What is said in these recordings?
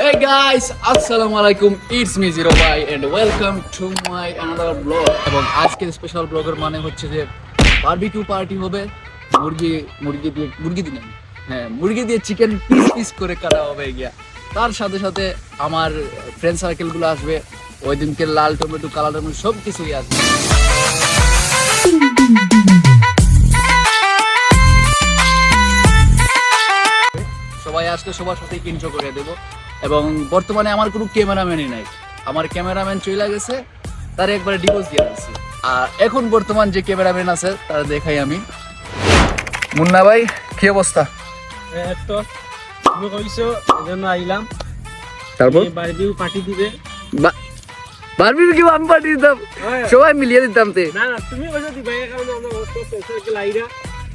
Hey guys, Assalamualaikum. It's me Zero Bhai and welcome to my another vlog. এবং আজকের special ব্লগের মানে হচ্ছে যে বারবিকিউ পার্টি হবে। মুরগি দিয়ে চিকেন পিস করে কাটা হবে গিয়া। তার সাথে সাথে আমার ফ্রেন্ড সার্কেল গুলো আসবে। ওই দিনকে লাল টমেটো, কালা টমেটো সব কিছুই আসবে। সবাই আসলে সবার সাথে ইন্ট্রো করে দেবো। এবং বর্তমানে আমার কোনো ক্যামেরাম্যানই নাই, আমার ক্যামেরাম্যান চলে গেছে, তার একবারে ডিভোর্স দিয়ে দিচ্ছি। আর এখন বর্তমান যে ক্যামেরাম্যান আছে তার দেখাই আমি। মুন্না ভাই, কি অবস্থা? তো তুমি কইছো এজন্য আইলাম। তারপর বারবিকিউ পার্টি দিবে। বারবিকিউ আমি পার্টি দিতাম, সবাই মিলিয়ে দিতাম। না তুমি কইছো দিবা, এই কারণে আমরা হোস্ট স্পেশাল আইরা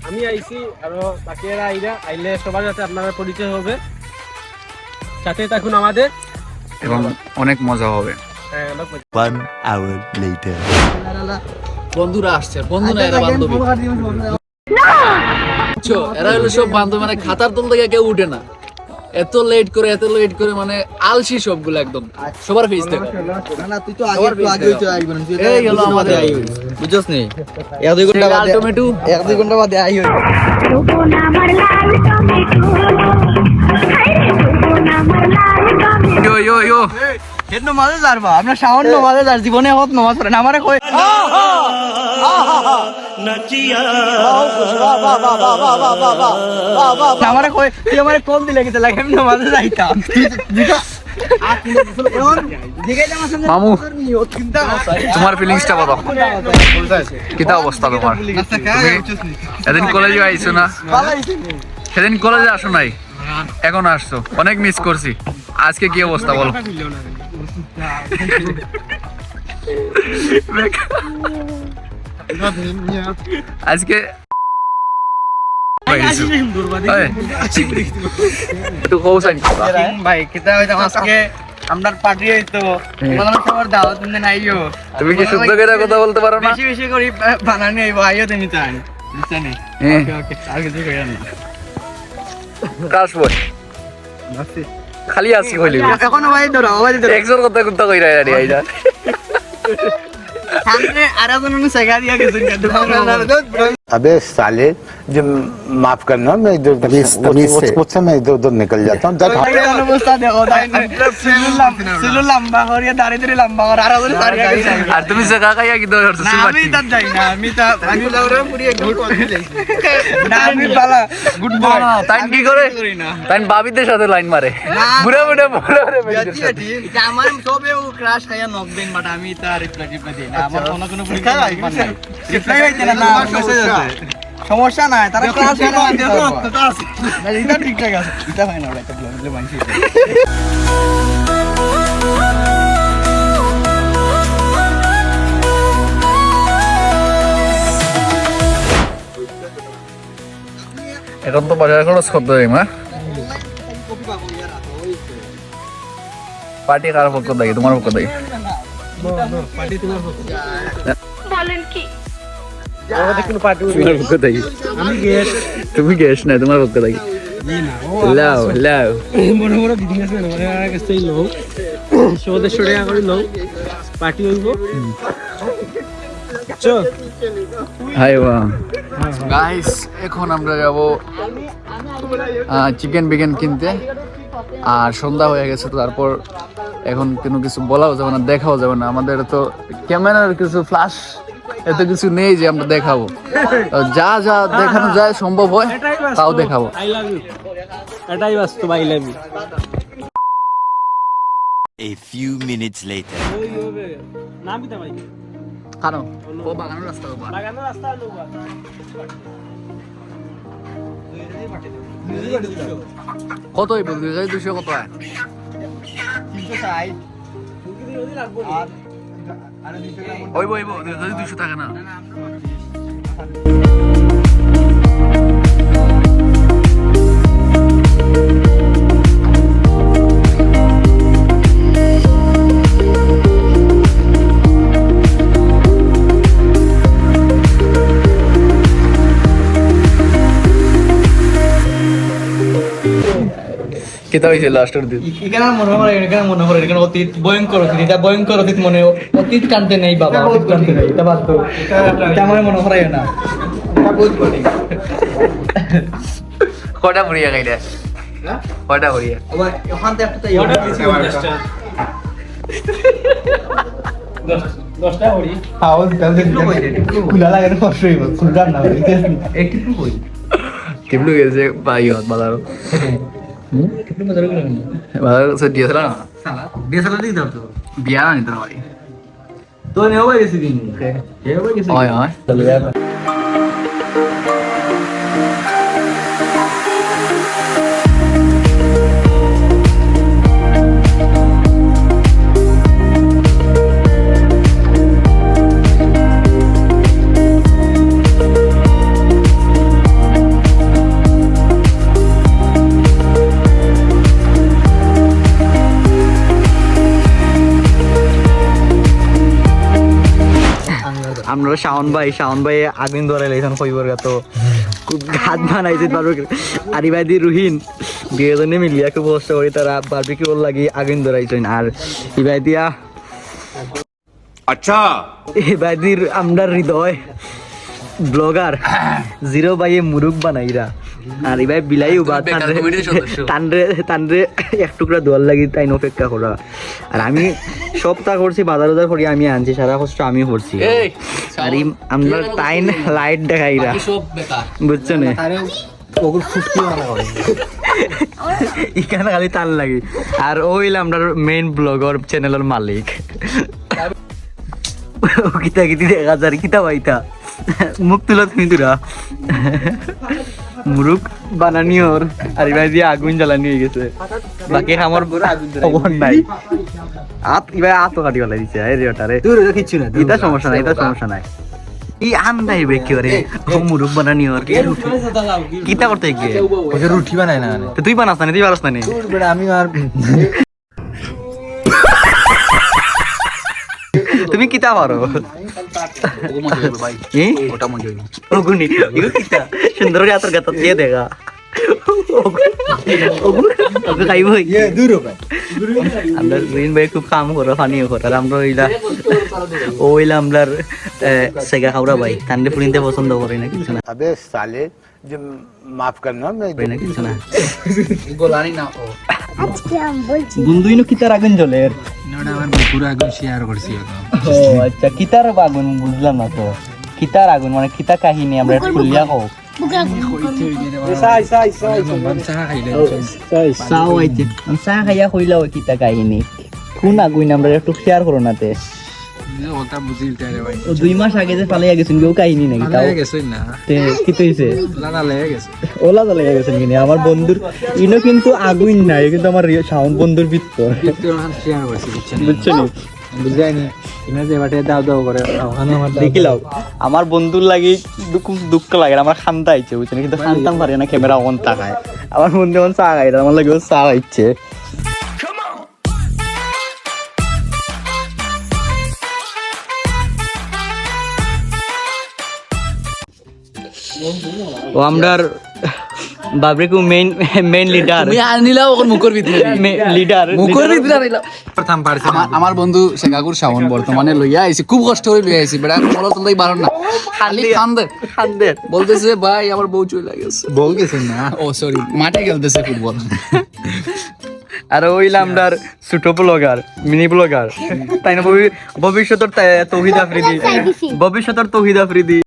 আমি আইছি আর বাকিরা আইলে সবার সাথে আপনারা পরিচয় হবে, সাথে থাকুন আমাদের এবং অনেক মজা হবে। One hour later. বন্ধুরা আসছে, বন্ধু না এরা বান্ধবী। এরা হলো সব বান্ধব, মানে খাতার তল থেকে কেউ উঠে না। এত লেট করে মানে আলসি সবগুলো একদম সবার ফেস থেকে। না তুই তো আগে একটু আগে হইতো আইব না, তুই এই হলো আমাদের আই বুঝছস নি? 1-2 ঘন্টা বাদে টমেটো, 1-2 ঘন্টা বাদে আই হইতো। ইয়ো হেড মাঝে যারবা আমরা সাউন্ড মাঝে যার জীবনে হত নামাজ পড়ে না আমারে কই নাচিয়া আমারে কই তুই আমারে কল দিলে কি লাগে আমি নামাজে যাইতাম মামু, তোমার ফিলিংসটা বলো, কিটা অবস্থা তোমার? এদিন কলেজে আইছো না? সেদিন কলেজে আসো নাই, এখন আসছো, অনেক মিস করছি। আজকে কি অবস্থা বলো? আজকে একটু কৌশান ভাই কিতা হইতাম আজকে আমরার পার্টি হইতো, বললাম সবার দাওয়াত দিন আইও। তুমি কি শুদ্ধ করে কথা বলতে পারো না? বেশি বেশি করে বানানি আইবো, আইও তুমি চাই বুঝছনি? ওকে ওকে আর কিছু কইরা না। কাশ বই খালি আসি কইলি এখনো ভাই ধরো ভাই ধরো একজোর কথা কুত্তা কইরা রে আইডা সামনে আরাধনা সেগা দিয়া গেছেন কিন্তু अबे साले जो माफ करना, मैं इधर उससे मैं इधर उधर निकल जाता हूँ। অবস্থা দেখো সিলু লম্বা হরিয়া দাঁড়িয়ে দাঁড়িয়ে লম্বা আর আরাধনা দাঁড়িয়ে গেছে। আর তুমি জায়গা খাইয়া কি দরকার? আমি তার যাই না, আমি লাউরা পুরি একদম কফি যাইছি না, আমি বালা গুড বয় তাই কি করে? তাই বাবিদের সাথে লাইন মারে বুড়া আমার সবে ও ক্রাশ খাইয়া নক দেন, বাট আমি তার রিপ্লাই দিই না। আমার কোনো রিপ্লাই হইতে না, না সমস্যা নাই, তারা ক্লাস না এটা ঠিকঠাক আছে, এটা হয় না একটা ব্লগে মানছি। এখন তো বাজার খরচ করতে হবে মা। পার্টি কার পক্ষ থেকে? তোমার পক্ষ থেকে? বলেন কি? তুমি গেস না, তোমার পক্ষ থেকে লাও লাও বড় বড় বিল্ডিং আছে না, মানে কাছে লও সৌদে সরিয়া করে লও পার্টি হইব। চল হাই ওয়া গাইস, এখন আমরা যাব চিকেন বিকেন কিনতে। আর সন্ধ্যা হয়ে গেছে, তো তারপর এখন কোনো কিছু বলাও যাবে না, দেখাও যাবে না। আমাদের তো ক্যামেরার কিছু ফ্ল্যাশ এত কিছু নেই যে আমরা দেখাবো। যা যা দেখানো যায় সম্ভব হয় তাও দেখাবো। আই লাভ ইউ, এটাই বাস্তব I love you. A few minutes later. নাম কি ভাই? কারণ ও বাগানের রাস্তা বাগানের রাস্তা লোক কত হইব? 200 কত হয়? 360 আর হইব 200 টাকা না। কেতা হয়েছে লাস্টের দিন এখানে মনে হয় এখানে মনে হয় এখানে অতীত ভয়ঙ্কর অতীত এটা ভয়ঙ্কর অতীত মনে অতীত কানতে নেই বাবা অতীত কানতে নেই এটা বাদ দাও এটা আমার মনে হয় না এটা বহুত বড় কটা ভরিয়া খাইলে কটা ভরিয়া আবার ওখান থেকে একটা ইয়ে অর্ডার দিছি 50টা 10টা হরি আওয়াজ কালকে খুলা লাগে না কষ্ট হইব খুলরা না একটু কই টিপলু গেছে ভাই বাজারও একটু মজা করে বাজার সে দিয়েছিল না সালা বেসালা দিই দাও তো বিয়া না নিতে পারি তো নেও ভাই গেছি দিন নেও ভাই গেছি হয় হয় চলো আমরা শাওন ভাই আগুন ধরে লাইছেন কইবর তো খুব ঘাত বানাইছে আরি ভাই দি রুহিন দুজনে মিলিয়া খুব কষ্ট করি তারা বারবিকিউ লাগি আগুন ধরাইছেন আর ইবাই দিয়া আচ্ছা ইবাই দির আমরা হৃদয় ব্লগার জিরো বাইয়ে মুরুক বানাইরা আর ইবাই বিলাই উবা তানরে এক টুকরা দোয়াল লাগি তাই অপেক্ষা করা আর আমি সপ্তাহ করছি বাজার করি আমি আনছি সারা কষ্ট আমি করছি আর আমরা টাইম লাইট দেখাইরা সব বেকার বুঝছো না এখানে খালি তার লাগে আর ও হইলে আমরা মেইন ব্লগার চ্যানেলের মালিক কিতা কিতি দেখা যায় কিতা বাইতা মুখ তুলা তুমি তুরা মুরুক বানানি ওর আর এবার দিয়ে আগুন জ্বালানি হয়ে গেছে বাকি আমার খবর নাই এবার আতো কাটি গলা দিচ্ছে রে কিচ্ছু না এটা সমস্যা নাই এটা সমস্যা নাই ই আন্দাই বে কি রে মুরুক বানানি ওর কিতা করতে গিয়ে রুটি বানায় না তুই বানাস না তুই পারস না আমি আর তুমি কিতা পারো ভাই ওটা মজা হইবে ওগুনি ইগো কিতা সুন্দর করে আতর গাতা দিয়ে দেখা ওগু খাইব ये 2 रुपए আমরা রিন ভাই খুব কাম করো ফানিও করো আর আমরা ওইলা আমরা সেগা খাওরা ভাই তান্ডে ফুরিনতে পছন্দ করি না কিছু না अबे साले जो माफ करना मैं করি না কিছু না গোলানি না ও বন্ধুইনো কিতার আগুন জ্বলে नोड़ा আমার পুরো আগুন শেয়ার করছি ও আচ্ছা কিতার আগুন বুঝলাম না তো কিতার আগুন মানে কিতা কাহিনী আমরা খুলিয়া হোক চাও আইতে চাহ খাইয়া কইলা ওই কিতা কাহিনী কোন আগুন আমরা একটু শেয়ার করো নাতে ওটা বুঝিলতে রে ভাই ও 2 মাস আগে যে পালাইয়া গেছেন কেউ কাহিনী নাকি তাও গেছই না তে কি তৈছে লালা লেগে গেছে ওলা জ্বালিয়ে গেছেন কিনে আমার বন্ধুর ইনো কিন্তু আগুন নাই কিন্তু আমার সাউন্ড বন্ধুর ভিতর শেয়ার করছি বুঝছো নি বুঝাইনি ইনা যে বাটে দাও দাও করে ওখানে আমার দেখিলাও আমার বন্ধুর লাগি খুব দুঃখ লাগে আমার খান্তা আইছে বুঝছেন কিন্তু খান্তাম পারে না ক্যামেরা অন তাকায় আমার বন্ধু অন চা খাই আমার লাগে চা আইছে ও আমরার বাবরিকু মেইন লিডার তুমি আনিলাও ওর মুখের ভিতরে লিডার মুখের ভিতরে আনিলাও প্রথম পারছি আমার বন্ধু শেখাগুর শাওন বর্তমানে লইয়া আইছি খুব কষ্ট করে লইয়া আইছি বেটা বলো তো তাই বারণ না খালি কান্দে বলতেছে ভাই আমার বউ চলে গেছে বল গেছেন না ও সরি মাঠে খেলতেছে ফুটবল আর ওইলা আমরার ছোট ব্লগার মিনি ব্লগার তাই না ভবিষ্যতের তৌহিদ আফ্রিদি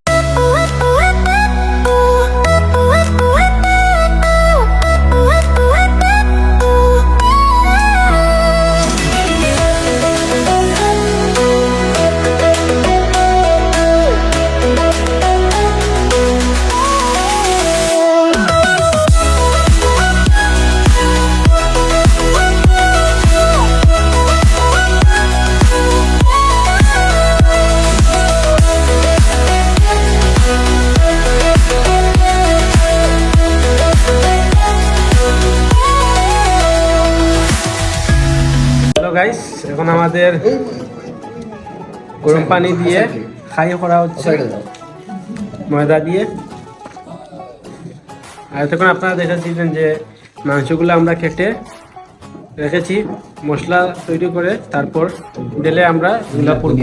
হ্যালো গাইস এখন আমাদের গরম পানি দিয়ে খাই করা হচ্ছে ময়দা দিয়ে আর তখন আপনারা দেখেছিলেন যে মাংসগুলো আমরা কেটে রেখেছি মশলা তৈরি করে, তারপর ঢেলে আমরা এগুলা করব।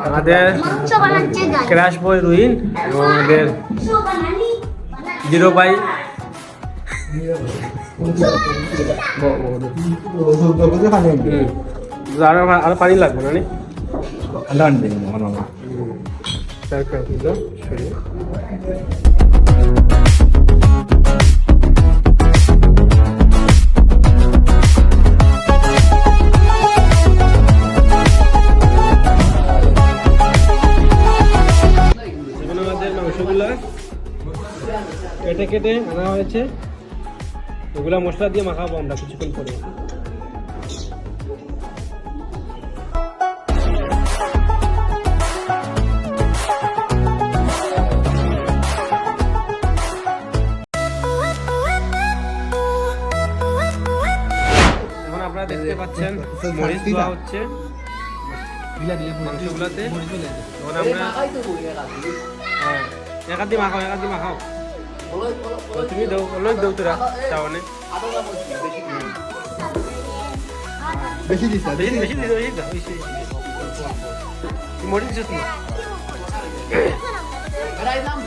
আমাদের ক্র্যাশ বয় রুইন এবং আমাদের জিরো বাই আরো পানি লাগবে না নি? তারপর এগুলো সরিয়ে এখন আমাদের মাংসগুলা কেটে কেটে আনা হয়েছে, এগুলা মশলা দিয়ে মাখাবো আমরা কিছুক্ষণ পরে। এখন আপনারা দেখতে পাচ্ছেন মরিচ দেওয়া হচ্ছে মাংসগুলাতে। এখন আমরা হ্যাঁ একাদি মাখাও, একাদি মাখাও। তুমি দাও, অনেক দাও তোরা চাওয়ানে। বেশি দিস, বেশি বেশি দিস, বেশি দাও, বেশি। মরিচ দিস না।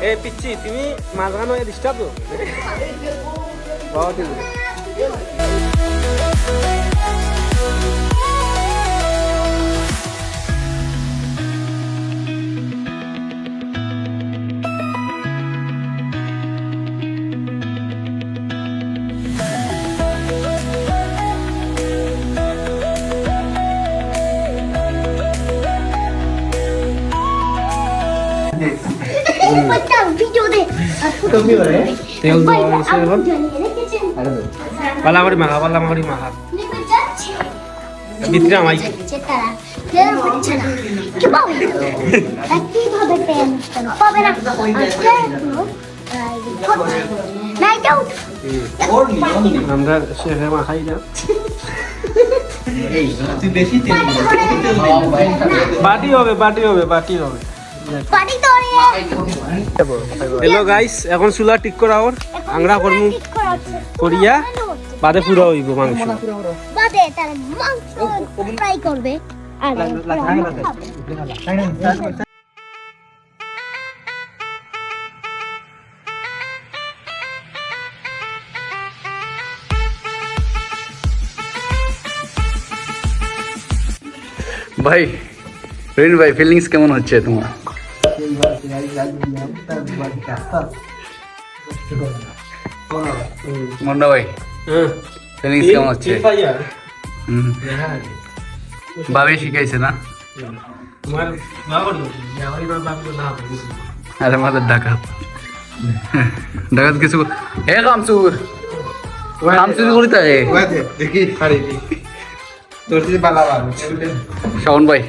এ পিচ্ছি, তুমি মাঝখানে ডিস্টার্ব দাও। বাবা দিল। তেল দেওয়া হয়েছে এখন। পালামারি মাখা, পালামারি মাখা। ভিতরে আমাই আমরা শেখে মাখাই না। বাটি হবে, বাটি হবে, বাটি হবে। হ্যালো গাইস, এখন চুলা ঠিক করা ওর আংরা করমু করিয়া বাদে পুরা হইব মাংস। বাদে তার মাংস ফ্রাই করবে আর ভাই রবিন ভাই, ফিলিংস কেমন হচ্ছে তোমার? মুন্না ভাই, ফিলিংস কেমন হচ্ছে? ভাবি শিখাইছে না? আরে আমাদের ডাকাত ডাকাত কিছু হে কামচুর কামচুর করি থাকে শাওন ভাই।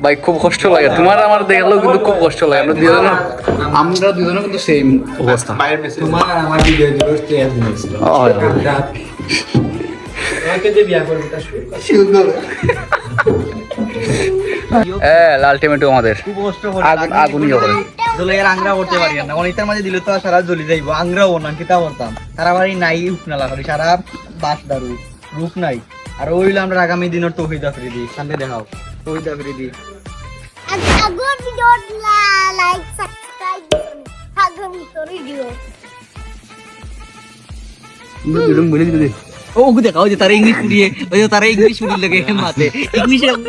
ভাই খুব কষ্ট লাগে, তোমার আমার দেখলেও কিন্তু খুব কষ্ট লাগে। আমরা দুজনে কিন্তু সেম অবস্থা। লাল টমেটো আমাদের আগুনই হবে। জলের আংরা করতে পারি না, অনেকটার মাঝে দিলে তো সারা জ্বলি যাইব। আংরাও না কিতা করতাম, সারা বাড়ি নাই উঠনা লাগালি, সারা বাস দারু রূপ নাই। আর ওইগুলো আমরা আগামী দিনের তৌহিদ আফ্রিদি সামনে দেখাও, তৌহিদ আফ্রিদি। আগর ভিডিও লাইক সাবস্ক্রাইব আগামী ভিডিও ও দেখাও যে তারা ইংলিশ পড়িয়ে, ওই যে তারা ইংলিশ পড়িয়ে লাগে মাতে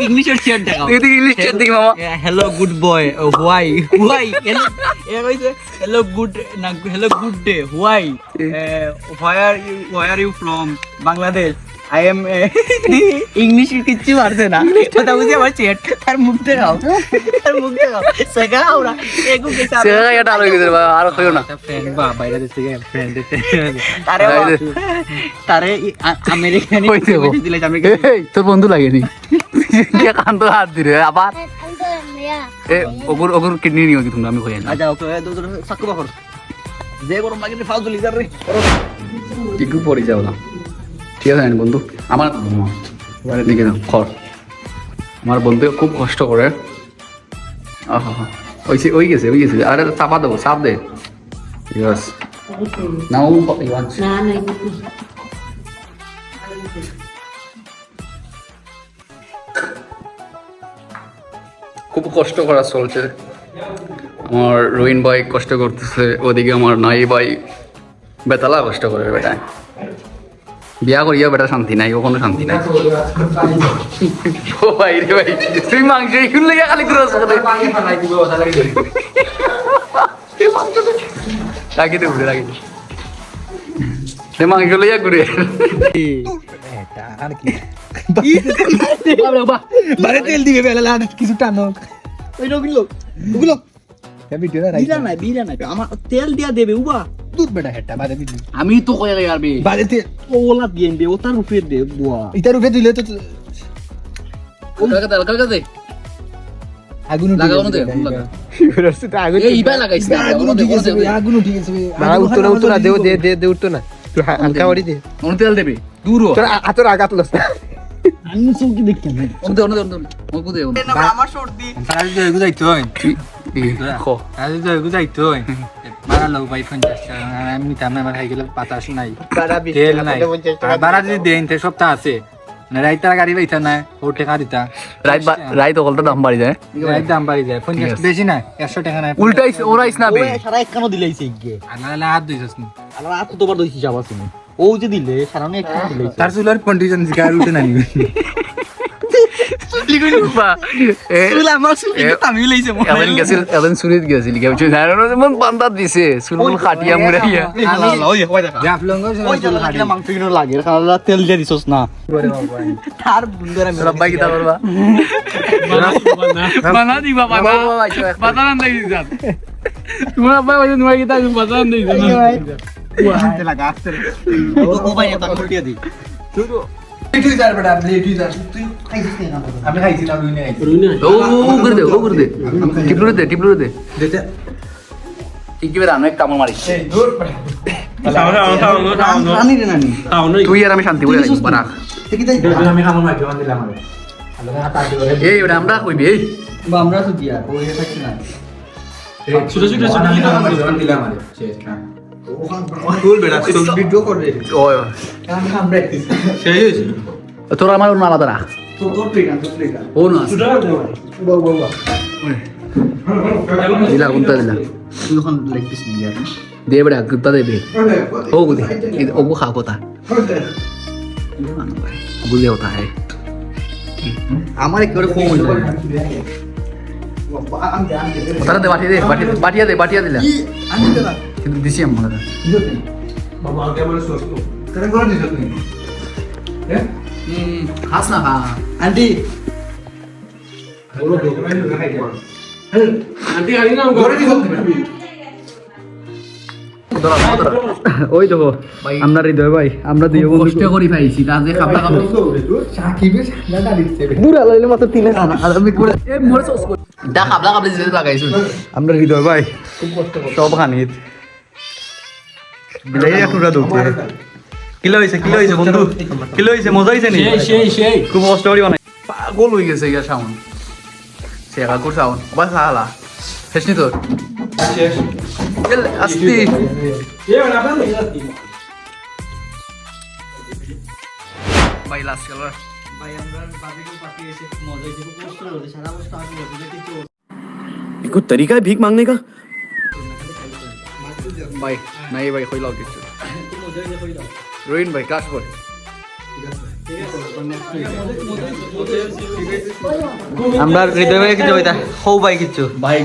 ইংলিশের চেয়ার দেখাও। ইংলিশ চেয়ার দেখি মামা। Hello good boy, why why hello, এ কইছে হ্যালো গুড না, hello good day, why where you from Bangladesh. I am English কিচ্ছু পারছে না, কথা বুঝে আমার চেট তার মুখ দেখাও, তার মুখ দেখাও সেগা ওরা এগু কেসা সেগা এটা আলো গেছে আর কইও না। ফ্রেন্ড বা বাইরে থেকে ফ্রেন্ড তারে তারে আমেরিকানি কইতে দিলে আমি এই তোর বন্ধু লাগেনি কে কান্ত হাত দিরে আবার এ ওগুর ওগুর কিডনি নিও কি তুমি আমি কই না। আচ্ছা ওকে দুটো সাকু বাকর যে গরম লাগে ফালতু লিজার রে একটু পরে যাও না, ঠিক আছে বন্ধু? আমার দিকে দাও খড়। আমার বন্ধু খুব কষ্ট করে। ওই গেছে ওই গেছে। আরে চাপা দেবো, চাপ দে। ইয়েস নাও খুব কষ্ট করা চলছে, আমার রোহিন ভাই কষ্ট করতেছে, ওদিকে আমার নাই ভাই বেতালা কষ্ট করে। বেটা বিয়া করিয়া বেটা শান্তি নাই, ও কোনো শান্তি নাই। ও ভাই রে ভাই, তুই মাংস এইগুলো লেগে খালি ক্রস করে রাখি দে ঘুরে রাখি দে মাংস লইয়া ঘুরে বারে তেল দিবে বেলা কিছু টানক ওই রগুলো ওগুলো বিরা নাই আমার তেল দিয়া দেবে উবা দুধ বেটা হেটা বারে দিবি আমি তো কয়ে গেছি আরবি বারে তেল ওলা দিয়ে দে ও তার উপরে দে বুয়া ইতার উপরে দিলে তো কালকা দে আগুন লাগাও না দে এই ইবা লাগাইছ না আগুন ঠিক আছে না উত্তর না দেও দে উত্তর না তুই হালকা ওড়ি দে অন তেল দেবে দূর হ তোর আতর আগাত লস না আমি চৌকি দেখতে নাই অন দে মকু দে আমার সর্দি তারা যদি এগু যাইতো খো তারা যদি এগু যাইতো মারা লোক ভাই 50 টাকা আমি তামে আমার সাইকেলে বাতাস নাই তেল নাই বারা যদি দেন তে সপ্তাহ আছে না রাইতার গাড়ি বাইতা না ওর টাকা দিতা রাইত ওকলটা দাম বাড়ি যায় রাইত দাম বাড়ি যায় 50 বেশি না 100 টাকা নাই উল্টাইছ ওরাইছ না বে সারা একখানো দিলাইছে ইগে আনালে হাত দিছস না আলাদা আত তোবার দইছি যাবা তুমি ও যে দিলে সারানে একখানো দিলাইছে তার চুলার কন্ডিশন জিকার উঠে না নিবে এলেন সুরিত গেছিল মন বান্দা দিছে চুলমুল কাটিয়া মুড়াইয়া মাংস কিনো লাগে খালা তেল দিয়ে দিছস না তার বুন্দরা রব্বাই কিতা করবা বানা দিবা বাবা বাবা না দেই দিছা তোমার আব্বা ওই নয় কিতা বাবা না দেই দিছা ও ভাই এটা উল্টিয়ে দি ও করে দে টিপলুরে দে ইকিবে রান এক কামড় মারিস নানি রে নানি তুই আর আমি শান্তি বলে রাখি বারা আমি খামো না জোয়ান দিলাম আমারে এই ওটা আমরা কইবি এই আমরা তো দিয়া ও এটা থাকছে না ছোট জোয়ান দিলাম আমারে শেষ না ফুল বেড়া তো ভিডিও করে ও আমরা একদিন সেই হইছে তোর আমার অন্য আলাদা রাখ তো তোর প্লেটা ও না দিলা কোনটা দিলা তুই যখন লেগ পিস নিয়ে যাবি দে বেড়া কুত্তা দেবে ও গুদি ও গু খাও কথা গুদি होता है আমার একবারে কম হইল তারা দে বাটিয়া দিলা কিন্তু দিছি আমরা বাবা আগে বলে সোস কেন করে দিছ তুমি হাস না খা আন্টি আন্টি গাড়ি নাম ঘরে দিছ ওই দেখো আমরা হৃদয় ভাই আমরা দুই কষ্ট করি পাইছি কাজে খাপা খাপা সাকিবের সাদা দিচ্ছে বুড়া লাইলে মাত্র 3000 আর আমি করে এ মোর সস দা খাবলা খাবলা জিতে লাগাইছো আমরা হৃদয় ভাই খুব কষ্ট করে সব খানিত বিলাই একটা দৌড়তে কিলো হইছে বন্ধু কিলো হইছে মজা হইছে নি সেই খুব কষ্ট করি বানাই পাগল হয়ে গেছে ইয়া সাউন্ড সেরা কোর সাউন্ড বাস হালা ফেসনি তোর শেষ গেল আস্তি ভাই লাস্ট কালার ভাই আমরা বাবিকে পাঠিয়েছি মজা হইছে খুব কষ্ট হইছে সারা বছর আগে বলতে কিছু कोई तरीका है भीख मांगने का ভাই নাই ভাই কই লাও কিছু রোহিন ভাই কাশ বল আমরা হৃদয় ভাই কিছু হইতা হও ভাই কিছু ভাই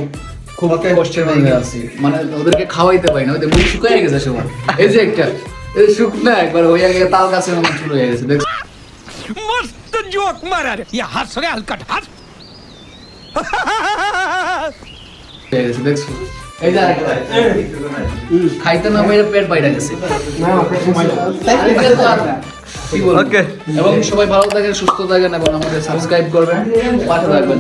খুব কষ্টের মধ্যে আছি মানে ওদেরকে খাওয়াইতে পারি না ওদের মুখ শুকিয়ে গেছে সবার এই যে একটা এই শুকনা একবার হইয়া গিয়ে তাল গাছের মতো শুরু হয়ে গেছে দেখ मस्त जोक मारा रे ये हंस रे हलकट हंस দেখছো এই যে আরেকটা খাইতে না পাইলে পেট বাইরে গেছে ওকে এবং সবাই ভালো থাকেন সুস্থ থাকেন এবং আমাদের সাবস্ক্রাইব করবেন পাশে থাকবেন